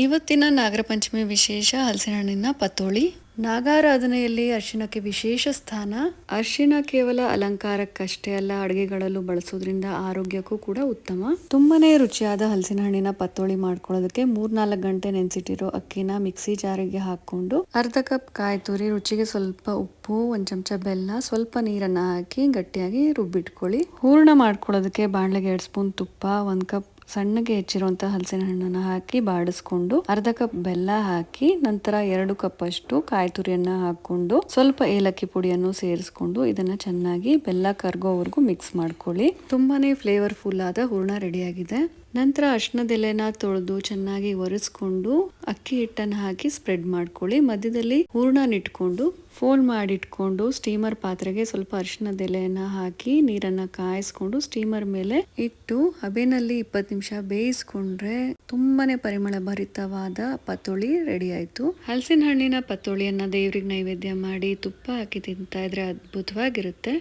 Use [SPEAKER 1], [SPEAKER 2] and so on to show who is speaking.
[SPEAKER 1] ಇವತ್ತಿನ ನಾಗರ ಪಂಚಮಿ ವಿಶೇಷ ಹಲಸಿನ ಹಣ್ಣಿನ ಪತ್ತೋಳಿ. ನಾಗಾರಾಧನೆಯಲ್ಲಿ ಅರಿಶಿಣಕ್ಕೆ ವಿಶೇಷ ಸ್ಥಾನ. ಅರಿಶಿಣ ಕೇವಲ ಅಲಂಕಾರಕ್ಕಷ್ಟೇ ಅಲ್ಲ, ಅಡುಗೆಗಳಲ್ಲೂ ಬಳಸೋದ್ರಿಂದ ಆರೋಗ್ಯಕ್ಕೂ ಕೂಡ ಉತ್ತಮ. ತುಂಬಾನೇ ರುಚಿಯಾದ ಹಲಸಿನ ಹಣ್ಣಿನ ಪತ್ತೋಳಿ ಮಾಡ್ಕೊಳ್ಳೋದಕ್ಕೆ 3-4 ಗಂಟೆ ನೆನೆಸಿಟ್ಟಿರೋ ಅಕ್ಕಿನ ಮಿಕ್ಸಿ ಜಾರಿಗೆ ಹಾಕೊಂಡು ಅರ್ಧ ಕಪ್ ಕಾಯಿ ತುರಿ, ರುಚಿಗೆ ಸ್ವಲ್ಪ ಉಪ್ಪು, 1 ಚಮಚ ಬೆಲ್ಲ, ಸ್ವಲ್ಪ ನೀರನ್ನ ಹಾಕಿ ಗಟ್ಟಿಯಾಗಿ ರುಬ್ಬಿಟ್ಕೊಳ್ಳಿ. ಹೂರ್ಣ ಮಾಡ್ಕೊಳ್ಳೋದಕ್ಕೆ ಬಾಣಲೆಗೆ 2 ಸ್ಪೂನ್ ತುಪ್ಪ, 1 ಕಪ್ ಸಣ್ಣಗೆ ಹೆಚ್ಚಿರುವಂತಹ ಹಲಸಿನ ಹಣ್ಣನ್ನು ಹಾಕಿ ಬಾಡಿಸ್ಕೊಂಡು ಅರ್ಧ ಕಪ್ ಬೆಲ್ಲ ಹಾಕಿ ನಂತರ 2 ಕಪ್ ಅಷ್ಟು ಕಾಯಿ ತುರಿಯನ್ನ ಹಾಕೊಂಡು ಸ್ವಲ್ಪ ಏಲಕ್ಕಿ ಪುಡಿಯನ್ನು ಸೇರಿಸ್ಕೊಂಡು ಇದನ್ನ ಚೆನ್ನಾಗಿ ಬೆಲ್ಲ ಕರ್ಗೋವರೆಗೂ ಮಿಕ್ಸ್ ಮಾಡ್ಕೊಳ್ಳಿ. ತುಂಬಾನೇ ಫ್ಲೇವರ್ಫುಲ್ ಆದ ಹೂರ್ಣ ರೆಡಿಯಾಗಿದೆ. ನಂತರ ಅರಿಶಿಣದ ಎಲೆನ ತೊಳೆದು ಚೆನ್ನಾಗಿ ಒರೆಸ್ಕೊಂಡು ಅಕ್ಕಿ ಹಿಟ್ಟನ್ನು ಹಾಕಿ ಸ್ಪ್ರೆಡ್ ಮಾಡ್ಕೊಳ್ಳಿ. ಮಧ್ಯದಲ್ಲಿ ಹೂರ್ಣ ಇಟ್ಕೊಂಡು ಫೋಲ್ಡ್ ಮಾಡಿಟ್ಕೊಂಡು ಸ್ಟೀಮರ್ ಪಾತ್ರೆಗೆ ಸ್ವಲ್ಪ ಅರಿಶಿಣದ ಎಲೆಯನ್ನ ಹಾಕಿ ನೀರನ್ನ ಕಾಯಿಸ್ಕೊಂಡು ಸ್ಟೀಮರ್ ಮೇಲೆ ಇಟ್ಟು ಹಬೆನಲ್ಲಿ 20 ನಿಮಿಷ ಬೇಯಿಸ್ಕೊಂಡ್ರೆ ತುಂಬಾನೇ ಪರಿಮಳ ಭರಿತವಾದ ಪತ್ತೋಳಿ ರೆಡಿ ಆಯ್ತು. ಹಲಸಿನ ಹಣ್ಣಿನ ಪತ್ತೋಳಿಯನ್ನ ದೇವ್ರಿಗೆ ನೈವೇದ್ಯ ಮಾಡಿ ತುಪ್ಪ ಹಾಕಿ ತಿಂತಾ ಇದ್ರೆ ಅದ್ಭುತವಾಗಿರುತ್ತೆ.